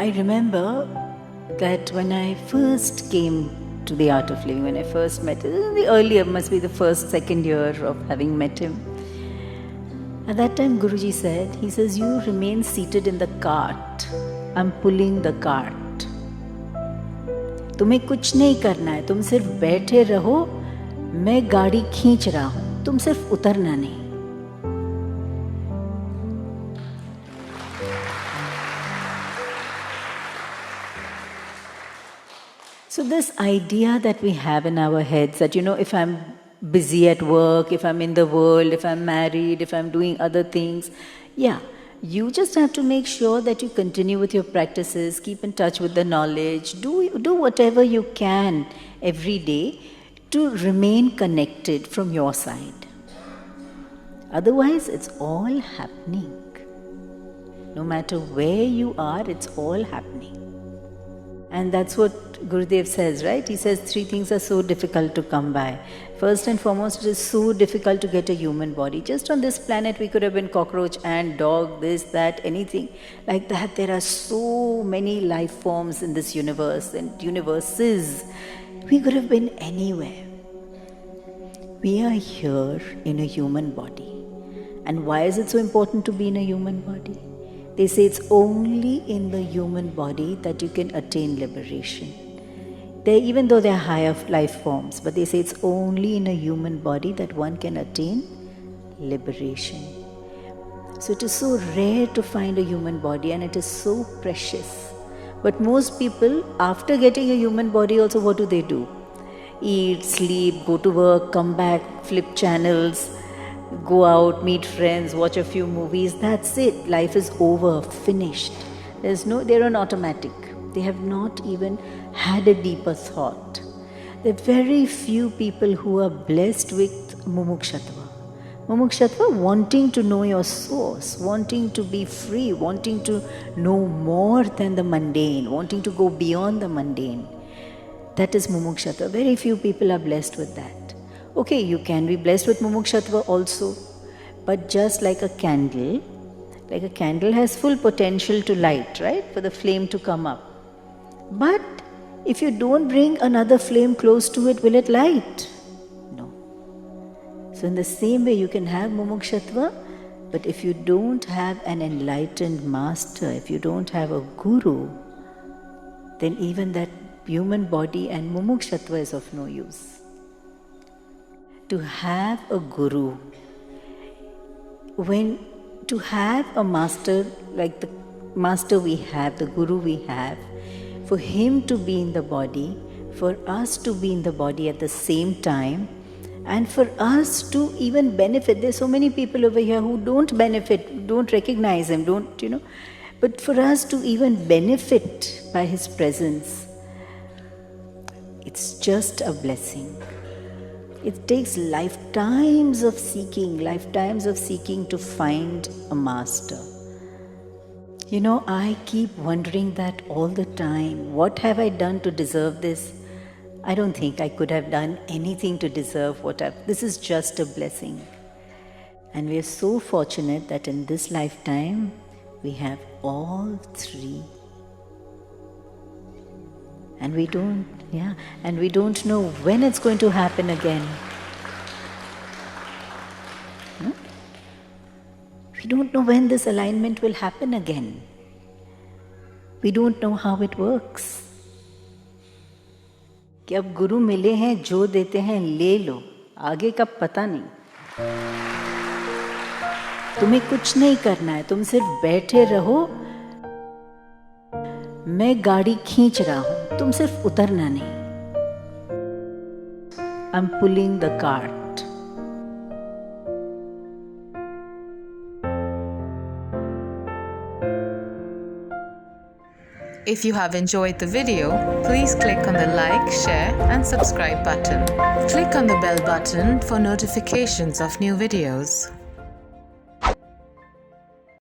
I remember that when I first came to the Art of Living, when I first met him, the earlier, must be the first, second year of having met him. At that time, Guruji said, he says, you remain seated in the cart. I'm pulling the cart. तुम्हें कुछ नहीं करना है, तुम सिर्फ बैठे रहो, मैं गाड़ी खींच रहा हूं, तुम सिर्फ उतरना नहीं. So this idea that we have in our heads that, if I'm busy at work, if I'm in the world, if I'm married, if I'm doing other things, you just have to make sure that you continue with your practices, keep in touch with the knowledge, do whatever you can every day to remain connected from your side. Otherwise, it's all happening. No matter where you are, it's all happening. And that's what Gurudev says, right? He says 3 things are so difficult to come by. First and foremost, it is so difficult to get a human body. Just on this planet, we could have been cockroach, ant, dog, this, that, anything like that. There are so many life forms in this universe and universes. We could have been anywhere. We are here in a human body. And why is it so important to be in a human body? They say it's only in the human body that you can attain liberation. Even though they are higher life forms, but they say it's only in a human body that one can attain liberation. So it is so rare to find a human body, and it is so precious. But most people, after getting a human body also, what do? Eat, sleep, go to work, come back, flip channels, go out, meet friends, watch a few movies. That's it. Life is over, finished. They're on automatic. They have not even had a deeper thought. There are very few people who are blessed with mumukshatva. Mumukshatva, wanting to know your source, wanting to be free, wanting to know more than the mundane, wanting to go beyond the mundane. That is mumukshatva. Very few people are blessed with that. Okay, you can be blessed with mumukshatva also, but just like a candle has full potential to light, right? For the flame to come up. But if you don't bring another flame close to it, will it light? No. So in the same way, you can have mumukshatva, but if you don't have an enlightened master, if you don't have a guru, then even that human body and mumukshatva is of no use. To have a guru, to have a master like the master we have, the guru we have, for him to be in the body, for us to be in the body at the same time, and for us to even benefit. There's so many people over here who don't benefit, don't recognize him, but for us to even benefit by his presence, it's just a blessing. It takes lifetimes of seeking to find a master. I keep wondering that all the time. What have I done to deserve this? I don't think I could have done anything to deserve this is just a blessing. And we are so fortunate that in this lifetime, we have all 3. And we don't know when it's going to happen again. We don't know when this alignment will happen again. We don't know how it works. कि अब गुरु मिले हैं, जो देते हैं ले लो, आगे का पता नहीं. तुम्हें कुछ नहीं करना है, तुम सिर्फ बैठे रहो, मैं गाड़ी खींच रहा हूं, तुम सिर्फ उतरना नहीं. I'm pulling the cart. If you have enjoyed the video, please click on the like, share and subscribe button. Click on the bell button for notifications of new videos.